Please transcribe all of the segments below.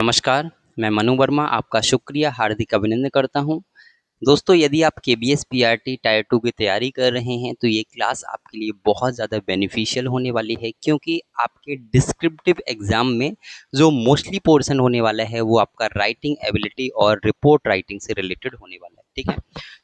नमस्कार, मैं मनु वर्मा आपका शुक्रिया हार्दिक अभिनंदन करता हूँ। दोस्तों, यदि आप केबीएस पीआरटी टायर 2 की तैयारी कर रहे हैं, तो ये क्लास आपके लिए बहुत ज़्यादा बेनिफिशियल होने वाली है क्योंकि आपके डिस्क्रिप्टिव एग्ज़ाम में जो मोस्टली पोर्शन होने वाला है, वो आपका राइटिंग एबिलिटी और रिपोर्ट राइटिंग से रिलेटेड होने वाला है, ठीक है?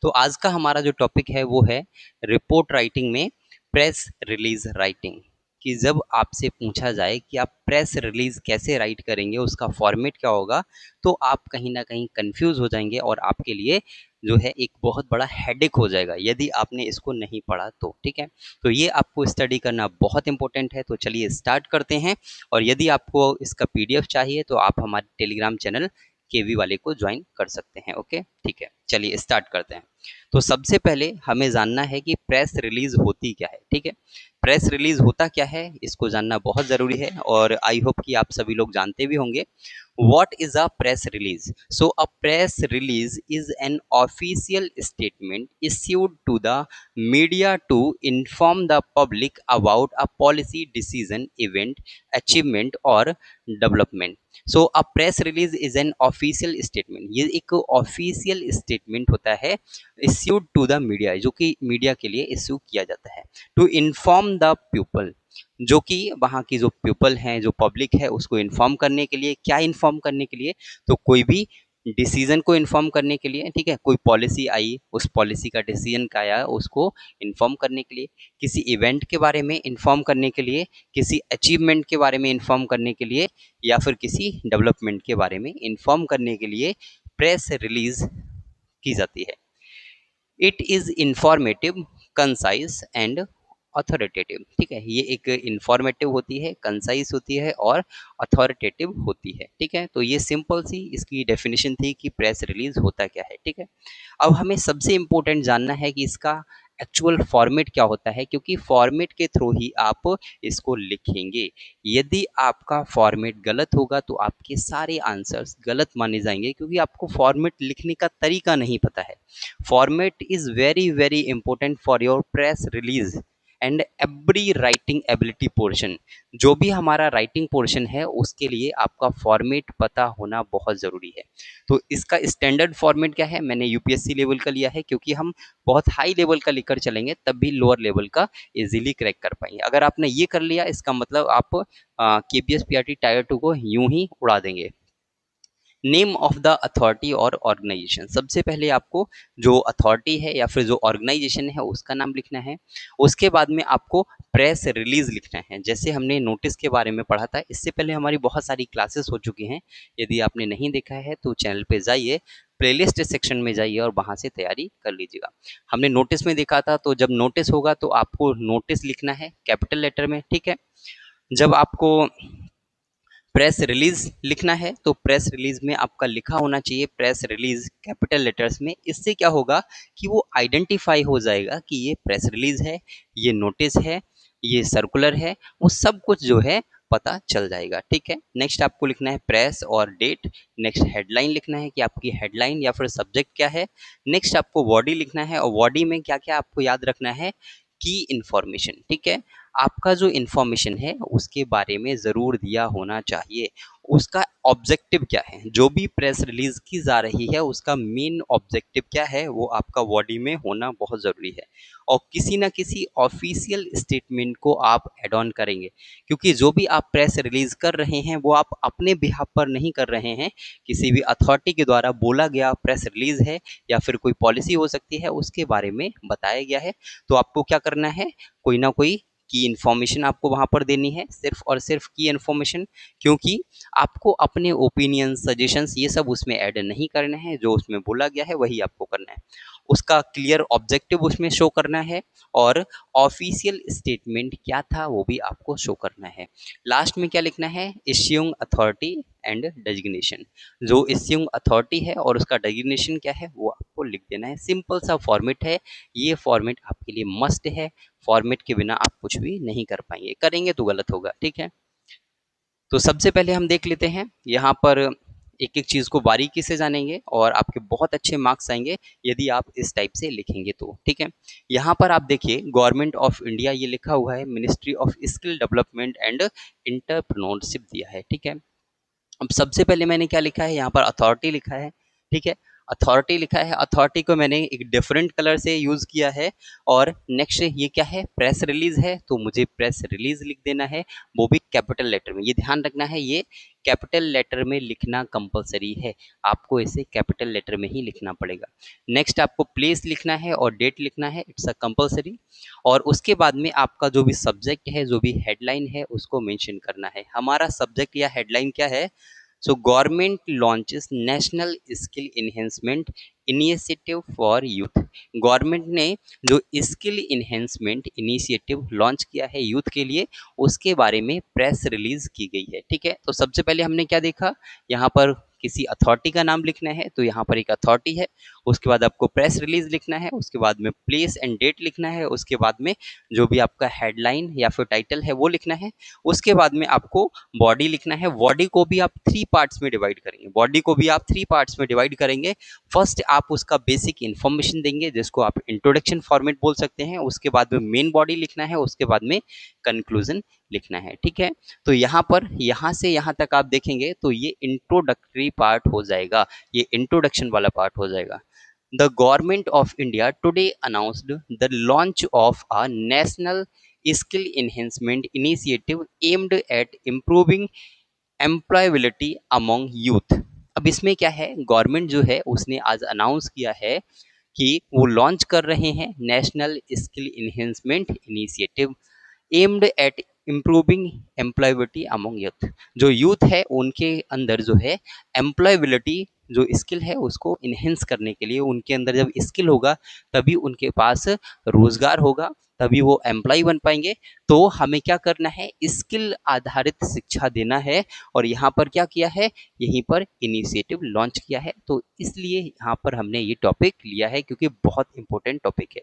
तो आज का हमारा जो टॉपिक है, वो है रिपोर्ट राइटिंग में प्रेस रिलीज़ राइटिंग। कि जब आपसे पूछा जाए कि आप प्रेस रिलीज़ कैसे राइट करेंगे, उसका फॉर्मेट क्या होगा, तो आप कहीं न कहीं कन्फ्यूज़ हो जाएँगे और आपके लिए जो है एक बहुत बड़ा हेडेक हो जाएगा यदि आपने इसको नहीं पढ़ा तो, ठीक है? तो ये आपको स्टडी करना बहुत इम्पोर्टेंट है, तो चलिए स्टार्ट करते हैं। और यदि आपको इसका पीडीएफ चाहिए तो आप हमारे टेलीग्राम चैनल केवी वाले को ज्वाइन कर सकते हैं। ओके, ठीक है, चलिए स्टार्ट करते हैं। तो सबसे पहले हमें जानना है कि प्रेस रिलीज होती क्या है, ठीक है? प्रेस रिलीज होता क्या है, इसको जानना बहुत ज़रूरी है और आई होप कि आप सभी लोग जानते भी होंगे। What is a press release? So, a press release is an official statement issued to the media to inform the public about a policy decision, event, achievement or development. So, a press release is an official statement. ये एक official statement होता है issued to the media, जो कि media के लिए issue किया जाता है to inform the people, जो कि वहाँ की जो पीपल हैं, जो पब्लिक है, उसको इन्फॉर्म करने के लिए। क्या इन्फॉर्म करने के लिए? तो कोई भी डिसीजन को इन्फॉर्म करने के लिए, ठीक है? कोई पॉलिसी आई, उस पॉलिसी का डिसीजन क्या आया, उसको इन्फॉर्म करने के लिए, किसी इवेंट के बारे में इन्फॉर्म करने के लिए, किसी अचीवमेंट के बारे में इन्फॉर्म करने के लिए, या फिर किसी डेवलपमेंट के बारे में इन्फॉर्म करने के लिए प्रेस रिलीज की जाती है। It is informative, concise and authoritative, ठीक है? ये एक इंफॉर्मेटिव होती है, कंसाइज होती है और अथॉरिटेटिव होती है, ठीक है? तो ये सिंपल सी इसकी डेफिनेशन थी कि प्रेस रिलीज होता क्या है, ठीक है? अब हमें सबसे इम्पोर्टेंट जानना है कि इसका एक्चुअल फॉर्मेट क्या होता है, क्योंकि फॉर्मेट के थ्रू ही आप इसको लिखेंगे। यदि आपका फॉर्मेट गलत होगा तो आपके सारे आंसर्स गलत माने जाएंगे, क्योंकि आपको फॉर्मेट लिखने का तरीका नहीं पता है। Format is very very important for your press release and every writing ability portion. जो भी हमारा राइटिंग पोर्शन है, उसके लिए आपका फॉर्मेट पता होना बहुत ज़रूरी है। तो इसका स्टैंडर्ड फॉर्मेट क्या है? मैंने यूपीएससी लेवल का लिया है, क्योंकि हम बहुत हाई लेवल का लेकर चलेंगे तब भी लोअर लेवल का इजीली क्रैक कर पाएंगे। अगर आपने ये कर लिया, इसका मतलब आप केपीएस पीआरटी टायर 2 को यूं ही उड़ा देंगे। नेम ऑफ द अथॉरिटी और ऑर्गेनाइजेशन। सबसे पहले आपको जो अथॉरिटी है या फिर जो ऑर्गेनाइजेशन है, उसका नाम लिखना है। उसके बाद में आपको प्रेस रिलीज लिखना है। जैसे हमने नोटिस के बारे में पढ़ा था, इससे पहले हमारी बहुत सारी क्लासेस हो चुकी हैं। यदि आपने नहीं देखा है तो चैनल पे जाइए, प्लेलिस्ट सेक्शन में जाइए और वहाँ से तैयारी कर लीजिएगा। हमने नोटिस में देखा था, तो जब नोटिस होगा तो आपको नोटिस लिखना है कैपिटल लेटर में, ठीक है? जब आपको प्रेस रिलीज लिखना है तो प्रेस रिलीज में आपका लिखा होना चाहिए प्रेस रिलीज कैपिटल लेटर्स में। इससे क्या होगा कि वो आइडेंटिफाई हो जाएगा कि ये प्रेस रिलीज है, ये नोटिस है, ये सर्कुलर है, वो सब कुछ जो है पता चल जाएगा, ठीक है? नेक्स्ट आपको लिखना है प्रेस और डेट। नेक्स्ट हेडलाइन लिखना है कि आपकी हेडलाइन या फिर सब्जेक्ट क्या है। नेक्स्ट आपको बॉडी लिखना है और बॉडी में क्या क्या आपको याद रखना है, की इन्फॉर्मेशन, ठीक है? आपका जो इन्फॉर्मेशन है उसके बारे में ज़रूर दिया होना चाहिए। उसका ऑब्जेक्टिव क्या है, जो भी प्रेस रिलीज की जा रही है उसका मेन ऑब्जेक्टिव क्या है, वो आपका बॉडी में होना बहुत ज़रूरी है। और किसी ना किसी ऑफिशियल स्टेटमेंट को आप एड ऑन करेंगे, क्योंकि जो भी आप प्रेस रिलीज कर रहे हैं वो आप अपने बिहाफ पर नहीं कर रहे हैं, किसी भी अथॉरिटी के द्वारा बोला गया प्रेस रिलीज है या फिर कोई पॉलिसी हो सकती है, उसके बारे में बताया गया है। तो आपको क्या करना है, कोई ना कोई की इन्फॉर्मेशन आपको वहाँ पर देनी है, सिर्फ और सिर्फ की इन्फॉर्मेशन, क्योंकि आपको अपने ओपिनियन सजेशंस ये सब उसमें ऐड नहीं करना है। जो उसमें बोला गया है वही आपको करना है, उसका क्लियर ऑब्जेक्टिव उसमें शो करना है और ऑफिशियल स्टेटमेंट क्या था वो भी आपको शो करना है। लास्ट में क्या लिखना है, इश्यूइंग अथॉरिटी एंड डेजिग्नेशन। जो इश्यूइंग अथॉरिटी है और उसका डेजिग्नेशन क्या है वो आपको लिख देना है। सिंपल सा फॉर्मेट है, ये फॉर्मेट आपके लिए मस्ट है। फॉर्मेट के बिना आप कुछ भी नहीं कर पाएंगे, करेंगे तो गलत होगा, ठीक है? तो सबसे पहले हम देख लेते हैं यहाँ पर, एक एक चीज़ को बारीकी से जानेंगे और आपके बहुत अच्छे मार्क्स आएंगे यदि आप इस टाइप से लिखेंगे तो, ठीक है? यहाँ पर आप देखिए गवर्नमेंट ऑफ इंडिया ये लिखा हुआ है, ministry of skill development and entrepreneurship दिया है, ठीक है? अब सबसे पहले मैंने क्या लिखा है, यहाँ पर अथॉरिटी लिखा है, ठीक है। अथॉरिटी लिखा है, अथॉरिटी को मैंने एक डिफरेंट कलर से यूज किया है। और नेक्स्ट ये क्या है, प्रेस रिलीज है, तो मुझे प्रेस रिलीज लिख देना है, वो भी कैपिटल लेटर में। ये ध्यान रखना है, ये कैपिटल लेटर में लिखना कंपलसरी है, आपको इसे कैपिटल लेटर में ही लिखना पड़ेगा। नेक्स्ट आपको प्लेस लिखना है और डेट लिखना है, इट्स अ कंपलसरी। और उसके बाद में आपका जो भी सब्जेक्ट है, जो भी हेडलाइन है, उसको मेंशन करना है। हमारा सब्जेक्ट या हेडलाइन क्या है, so government launches national skill enhancement initiative for youth। Government ने जो स्किल इन्हेंसमेंट इनिशिएटिव लॉन्च किया है यूथ के लिए, उसके बारे में प्रेस रिलीज की गई है, ठीक है। तो सबसे पहले हमने क्या देखा, यहाँ पर किसी अथॉरिटी का नाम लिखना है, तो यहाँ पर एक अथॉरिटी है। उसके बाद आपको प्रेस रिलीज लिखना है, उसके बाद में प्लेस एंड डेट लिखना है, उसके बाद में जो भी आपका हेडलाइन या फिर टाइटल है वो लिखना है। उसके बाद में आपको बॉडी लिखना है। बॉडी को भी आप 3 पार्ट्स में डिवाइड करेंगे, बॉडी को भी आप 3 पार्ट्स में डिवाइड करेंगे। फर्स्ट आप उसका बेसिक इन्फॉर्मेशन देंगे, जिसको आप इंट्रोडक्शन फॉर्मेट बोल सकते हैं। उसके बाद में मेन बॉडी लिखना है, उसके बाद में कंक्लूजन लिखना है, ठीक है। तो यहाँ पर यहाँ से यहाँ तक आप देखेंगे तो ये इंट्रोडक्टरी पार्ट हो जाएगा, ये इंट्रोडक्शन वाला पार्ट हो जाएगा। The Government of India today announced the launch of a national skill enhancement initiative aimed at improving employability among youth। अब इसमें क्या है, गवर्नमेंट जो है उसने आज अनाउंस किया है कि वो लॉन्च कर रहे हैं national skill enhancement initiative aimed at improving employability among youth. जो यूथ है उनके अंदर जो है एम्प्लॉयबिलिटी जो स्किल है उसको इन्हेंस करने के लिए, उनके अंदर जब स्किल होगा तभी उनके पास रोजगार होगा, तभी वो एम्प्लॉय बन पाएंगे। तो हमें क्या करना है, स्किल आधारित शिक्षा देना है। और यहाँ पर क्या किया है, यहीं पर इनिशिएटिव लॉन्च किया है, तो इसलिए यहाँ पर हमने ये टॉपिक लिया है क्योंकि बहुत इंपॉर्टेंट टॉपिक है।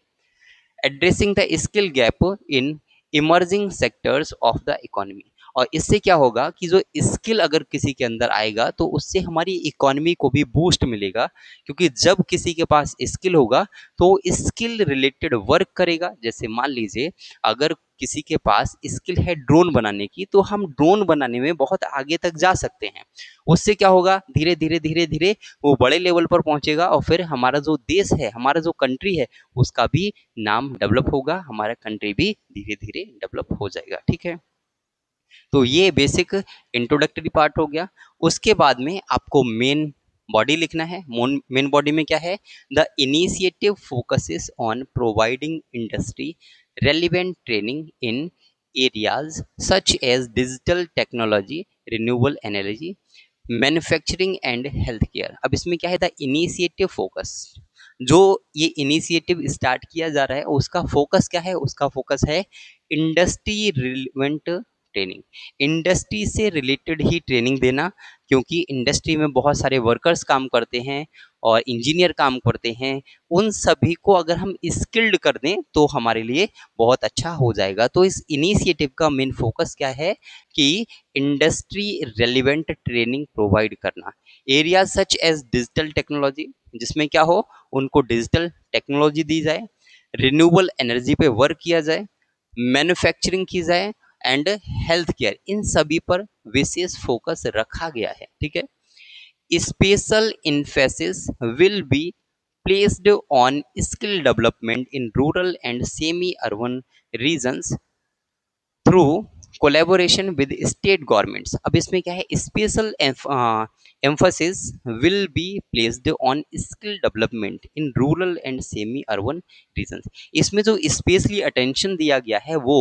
Addressing the skill gap in emerging sectors of the economy. और इससे क्या होगा कि जो स्किल अगर किसी के अंदर आएगा तो उससे हमारी इकोनॉमी को भी बूस्ट मिलेगा, क्योंकि जब किसी के पास स्किल होगा तो स्किल रिलेटेड वर्क करेगा। जैसे मान लीजिए अगर किसी के पास स्किल है ड्रोन बनाने की, तो हम ड्रोन बनाने में बहुत आगे तक जा सकते हैं। उससे क्या होगा, धीरे धीरे धीरे धीरे वो बड़े लेवल पर पहुंचेगा और फिर हमारा जो देश है, हमारा जो कंट्री है, उसका भी नाम डेवलप होगा, हमारा कंट्री भी धीरे धीरे डेवलप हो जाएगा, ठीक है। तो ये बेसिक इंट्रोडक्टरी पार्ट हो गया। उसके बाद में आपको मेन बॉडी लिखना है। मेन बॉडी में क्या है, the initiative focuses on providing industry relevant training in areas such as digital technology, renewable energy, manufacturing and health care. अब इसमें क्या है, द इनिशिएटिव फोकस, जो ये इनिशिएटिव स्टार्ट किया जा रहा है उसका फोकस क्या है, उसका फोकस है इंडस्ट्री रिलेवेंट ट्रेनिंग, इंडस्ट्री से रिलेटेड ही ट्रेनिंग देना। क्योंकि इंडस्ट्री में बहुत सारे वर्कर्स काम करते हैं और इंजीनियर काम करते हैं, उन सभी को अगर हम स्किल्ड कर दें तो हमारे लिए बहुत अच्छा हो जाएगा। तो इस इनिशिएटिव का मेन फोकस क्या है कि इंडस्ट्री रेलिवेंट ट्रेनिंग प्रोवाइड करना। Area such as digital technology, जिसमें क्या हो, उनको डिजिटल टेक्नोलॉजी दी जाए, रिन्यूएबल एनर्जी पे वर्क किया जाए, मैन्युफैक्चरिंग की जाए एंड हेल्थ केयर, इन सभी पर विशेष फोकस रखा गया है, ठीक है। Special emphasis will be placed on skill development in rural and semi-urban regions through collaboration with state governments. अब इसमें क्या है, special emphasis will be placed on skill development in rural and semi urban regions. इसमें जो specially attention दिया गया है वो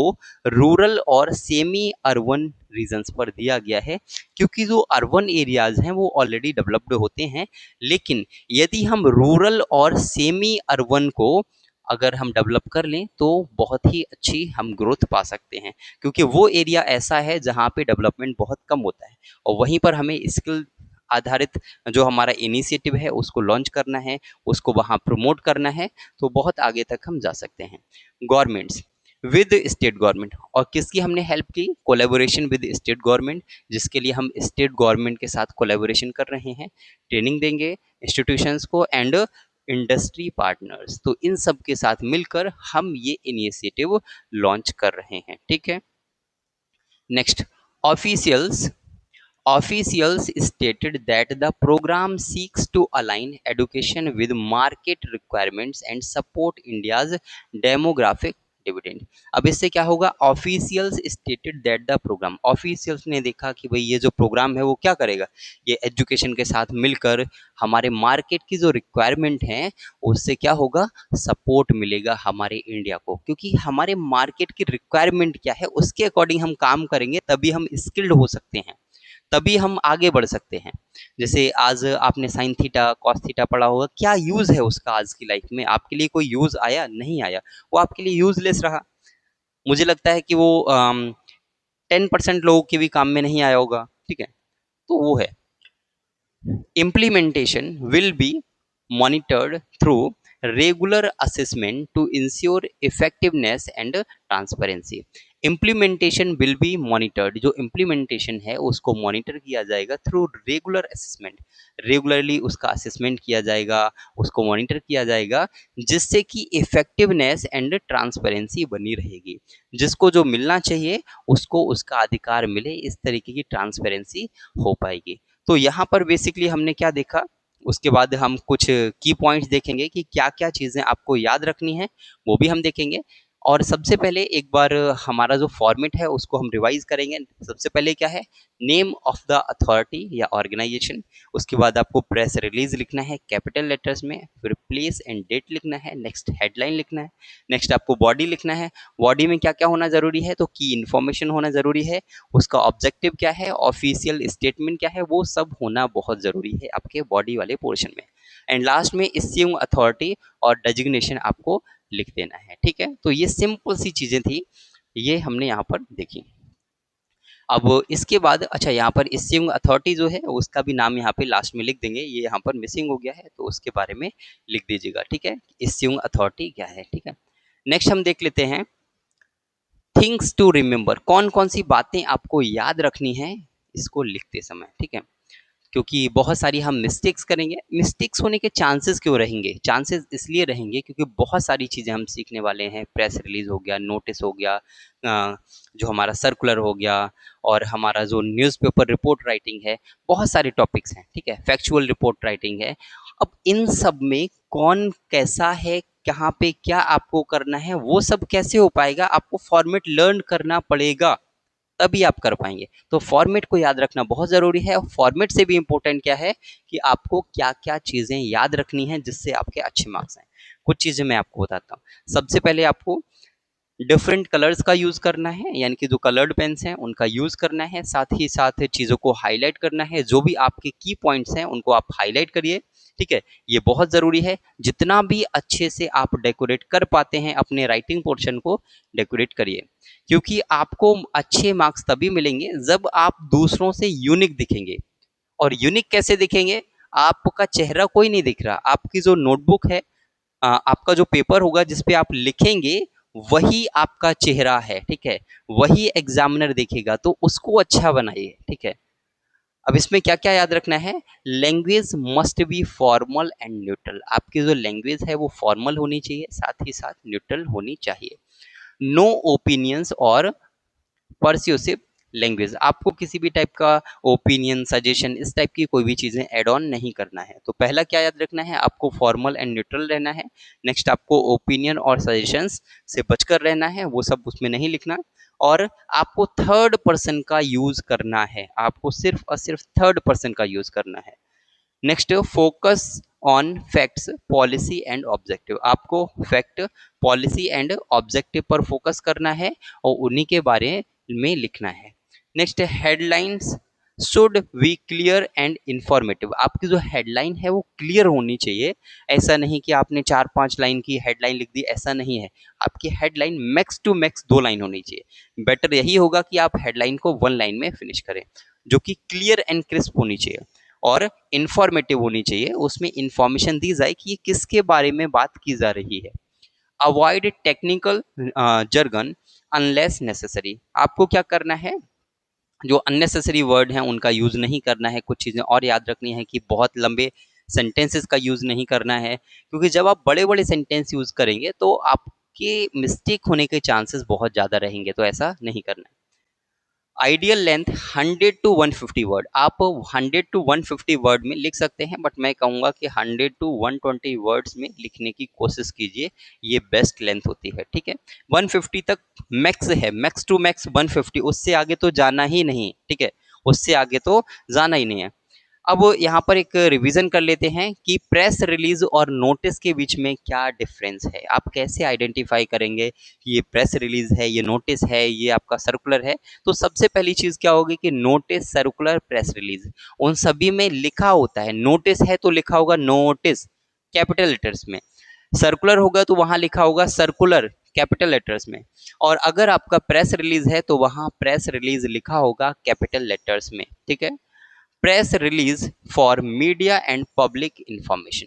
रूरल और सेमी अर्बन रीजन्स पर दिया गया है, क्योंकि जो अर्बन एरियाज हैं वो ऑलरेडी डेवलप्ड होते हैं। लेकिन यदि हम रूरल और सेमी अर्बन को अगर हम डेवलप कर लें तो बहुत ही अच्छी हम ग्रोथ पा सकते हैं, क्योंकि वो एरिया ऐसा है जहाँ पे डेवलपमेंट बहुत कम होता है और वहीं पर हमें स्किल आधारित जो हमारा इनिशिएटिव है उसको लॉन्च करना है, उसको वहाँ प्रमोट करना है, तो बहुत आगे तक हम जा सकते हैं। गवर्नमेंट्स विद स्टेट गवर्नमेंट, और किसकी हमने हेल्प की, कोलेबोरेशन विद स्टेट गवर्नमेंट, जिसके लिए हम स्टेट गवर्नमेंट के साथ कोलेबोरेशन कर रहे हैं, ट्रेनिंग देंगे इंस्टीट्यूशंस को एंड इंडस्ट्री पार्टनर्स। तो इन सब के साथ मिलकर हम ये इनिशिएटिव लॉन्च कर रहे हैं, ठीक है। Next, officials Officials stated that the program seeks to align education with market requirements and support India's demographic dividend. अब इससे क्या होगा, officials stated that the programme, officials ने देखा कि भाई ये जो प्रोग्राम है वो क्या करेगा, ये एजुकेशन के साथ मिलकर हमारे मार्केट की जो रिक्वायरमेंट है उससे क्या होगा, सपोर्ट मिलेगा हमारे इंडिया को, क्योंकि हमारे मार्केट की रिक्वायरमेंट क्या है उसके अकॉर्डिंग हम काम करेंगे तभी हम स्किल्ड हो सकते हैं, तभी हम आगे बढ़ सकते हैं। जैसे आज आपने साइन थीटा कॉस थीटा पढ़ा होगा, क्या यूज है उसका आज की लाइफ में, आपके लिए कोई यूज आया, नहीं आया, वो आपके लिए यूजलेस रहा। मुझे लगता है कि वो 10% लोगों के भी काम में नहीं आया होगा, ठीक है। तो वो है, implementation will be monitored through regular assessment to ensure effectiveness and transparency. Implementation will be monitored, जो इम्प्लीमेंटेशन है उसको मॉनिटर किया जाएगा थ्रू रेगुलर असेसमेंट, रेगुलरली उसका असेसमेंट किया जाएगा, उसको मॉनिटर किया जाएगा, जिससे कि इफेक्टिवनेस एंड ट्रांसपेरेंसी बनी रहेगी, जिसको जो मिलना चाहिए उसको उसका अधिकार मिले, इस तरीके की ट्रांसपेरेंसी हो पाएगी। तो यहाँ पर बेसिकली हमने क्या देखा, उसके बाद हम कुछ की पॉइंट्स देखेंगे कि क्या क्या चीज़ें आपको याद रखनी है, वो भी हम देखेंगे। और सबसे पहले एक बार हमारा जो फॉर्मेट है उसको हम रिवाइज करेंगे। सबसे पहले क्या है, नेम ऑफ द अथॉरिटी या ऑर्गेनाइजेशन, उसके बाद आपको प्रेस रिलीज लिखना है कैपिटल लेटर्स में, फिर प्लेस एंड डेट लिखना है, नेक्स्ट हेडलाइन लिखना है, नेक्स्ट आपको बॉडी लिखना है, बॉडी में क्या क्या होना जरूरी है, तो की इन्फॉर्मेशन होना जरूरी है, उसका ऑब्जेक्टिव क्या है, ऑफिशियल स्टेटमेंट क्या है, वो सब होना बहुत जरूरी है आपके बॉडी वाले पोर्शन में। एंड लास्ट में इश्यूइंग अथॉरिटी और डेजिग्नेशन आपको लिख देना है, ठीक है। तो ये सिंपल सी चीजें थी, ये हमने यहाँ पर देखी। अब इसके बाद अच्छा, यहाँ पर इश्यूइंग अथॉरिटी जो है उसका भी नाम यहाँ पे लास्ट में लिख देंगे, ये यहाँ पर मिसिंग हो गया है तो उसके बारे में लिख दीजिएगा, ठीक है, इश्यूइंग अथॉरिटी क्या है, ठीक है। नेक्स्ट हम देख लेते हैं थिंग्स टू रिमेंबर, कौन कौन सी बातें आपको याद रखनी है इसको लिखते समय, ठीक है। क्योंकि बहुत सारी हम मिस्टेक्स करेंगे, मिस्टेक्स होने के चांसेस क्यों रहेंगे, चांसेस इसलिए रहेंगे क्योंकि बहुत सारी चीज़ें हम सीखने वाले हैं, प्रेस रिलीज हो गया, नोटिस हो गया, जो हमारा सर्कुलर हो गया, और हमारा जो न्यूज़पेपर रिपोर्ट राइटिंग है, बहुत सारे टॉपिक्स हैं, ठीक है, फैक्चुअल रिपोर्ट राइटिंग है। अब इन सब में कौन कैसा है, कहाँ पे क्या आपको करना है, वो सब कैसे हो पाएगा, आपको फॉर्मेट लर्न करना पड़ेगा, तभी आप कर पाएंगे। तो फॉर्मेट को याद रखना बहुत ज़रूरी है, और फॉर्मेट से भी इम्पोर्टेंट क्या है कि आपको क्या क्या चीज़ें याद रखनी है जिससे आपके अच्छे मार्क्स आए। कुछ चीज़ें मैं आपको बताता हूँ। सबसे पहले आपको डिफरेंट कलर्स का यूज़ करना है, यानी कि जो कलर्ड पेन्स हैं उनका यूज़ करना है, साथ ही साथ चीज़ों को हाईलाइट करना है, जो भी आपके की पॉइंट्स हैं उनको आप हाईलाइट करिए, ठीक है, ये बहुत ज़रूरी है। जितना भी अच्छे से आप डेकोरेट कर पाते हैं अपने राइटिंग पोर्शन को डेकोरेट करिए, क्योंकि आपको अच्छे मार्क्स तभी मिलेंगे जब आप दूसरों से यूनिक दिखेंगे। और यूनिक कैसे दिखेंगे, आपका चेहरा कोई नहीं दिख रहा, आपकी जो नोटबुक है, आपका जो पेपर होगा जिस पे आप लिखेंगे वही आपका चेहरा है, ठीक है, वही एग्जामिनर देखेगा, तो उसको अच्छा बनाइए, ठीक है। अब इसमें क्या क्या याद रखना है, language must be formal and neutral, आपकी जो लैंग्वेज है वो फॉर्मल होनी चाहिए, साथ ही साथ न्यूट्रल होनी चाहिए। नो ओपिनियंस और परस्यूसिव लैंग्वेज, आपको किसी भी टाइप का ओपिनियन सजेशन इस टाइप की कोई भी चीज़ें ऐड ऑन नहीं करना है। तो पहला क्या याद रखना है, आपको फॉर्मल एंड न्यूट्रल रहना है। नेक्स्ट आपको ओपिनियन और सजेशंस से बचकर रहना है, वो सब उसमें नहीं लिखना। और आपको थर्ड पर्सन का यूज़ करना है, आपको सिर्फ और सिर्फ थर्ड पर्सन का यूज़ करना है। Next focus on facts policy and objective, आपको फैक्ट पॉलिसी एंड ऑब्जेक्टिव पर फोकस करना है और उन्हीं के बारे में लिखना है। Next headlines should be clear and informative, आपकी जो हेडलाइन है वो क्लियर होनी चाहिए, ऐसा नहीं कि आपने 4-5 लाइन की हेडलाइन लिख दी, ऐसा नहीं है। आपकी headline max to max 2 line होनी चाहिए, बेटर यही होगा कि आप हेडलाइन को 1 लाइन में फिनिश करें, जो कि क्लियर एंड क्रिस्प होनी चाहिए और इंफॉर्मेटिव होनी चाहिए, उसमें इंफॉर्मेशन दी जाए कि ये किसके बारे में बात की जा रही है। Avoid technical Jurgen unless necessary, आपको क्या करना है, जो अननेसेसरी वर्ड हैं उनका यूज नहीं करना है। कुछ चीज़ें और याद रखनी है कि बहुत लंबे सेंटेंसेस का यूज नहीं करना है, क्योंकि जब आप बड़े बड़े सेंटेंस यूज करेंगे तो आपके मिस्टेक होने के चांसेस बहुत ज़्यादा रहेंगे, तो ऐसा नहीं करना है। Ideal length 100 to 150 word. आप 100 टू 150 वर्ड में लिख सकते हैं, बट मैं कहूँगा कि 100 टू 120 वर्ड्स में लिखने की कोशिश कीजिए, ये बेस्ट लेंथ होती है, ठीक है। 150 तक मैक्स है, मैक्स टू मैक्स 150, उससे आगे तो जाना ही नहीं, ठीक है, उससे आगे तो जाना ही नहीं है। अब यहाँ पर एक रिवीजन कर लेते हैं कि प्रेस रिलीज और नोटिस के बीच में क्या डिफरेंस है। आप कैसे आइडेंटिफाई करेंगे कि ये प्रेस रिलीज है, ये नोटिस है, ये आपका सर्कुलर है। तो सबसे पहली चीज क्या होगी कि नोटिस, सर्कुलर, प्रेस रिलीज, उन सभी में लिखा होता है। नोटिस है तो लिखा होगा नोटिस कैपिटल लेटर्स में, सर्कुलर होगा तो वहां लिखा होगा सर्कुलर कैपिटल लेटर्स में, और अगर आपका प्रेस रिलीज है तो वहां प्रेस रिलीज लिखा होगा कैपिटल लेटर्स में, ठीक है। Press release for media and public information,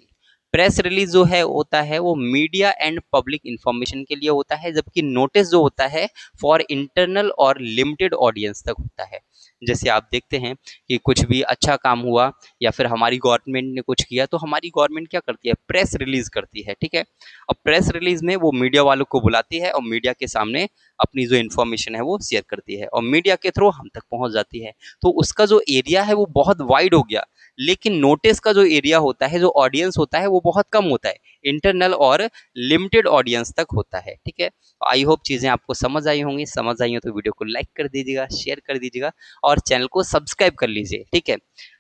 press release जो है होता है वो मीडिया एंड पब्लिक इंफॉर्मेशन के लिए होता है, जबकि नोटिस जो होता है फॉर इंटरनल और लिमिटेड ऑडियंस तक होता है। जैसे आप देखते हैं कि कुछ भी अच्छा काम हुआ या फिर हमारी गवर्नमेंट ने कुछ किया तो हमारी गवर्नमेंट क्या करती है, प्रेस रिलीज करती है, ठीक है। अब प्रेस रिलीज में वो मीडिया वालों को बुलाती है और मीडिया के सामने अपनी जो इन्फॉर्मेशन है वो शेयर करती है और मीडिया के थ्रू हम तक पहुंच जाती है। तो उसका जो एरिया है वो बहुत वाइड हो गया, लेकिन नोटिस का जो एरिया होता है, जो ऑडियंस होता है वो बहुत कम होता है, इंटरनल और लिमिटेड ऑडियंस तक होता है, ठीक है। आई होप चीज़ें आपको समझ आई होंगी, समझ आई हो तो वीडियो को लाइक कर दीजिएगा, शेयर कर दीजिएगा और चैनल को सब्सक्राइब कर लीजिए, ठीक है।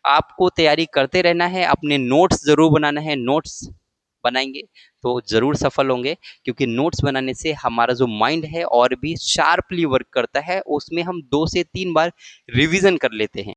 आपको तैयारी करते रहना है, अपने नोट्स ज़रूर बनाना है, नोट्स बनाएंगे तो ज़रूर सफल होंगे, क्योंकि नोट्स बनाने से हमारा जो माइंड है और भी शार्पली वर्क करता है, उसमें हम 2 से 3 बार रिवीजन कर लेते हैं।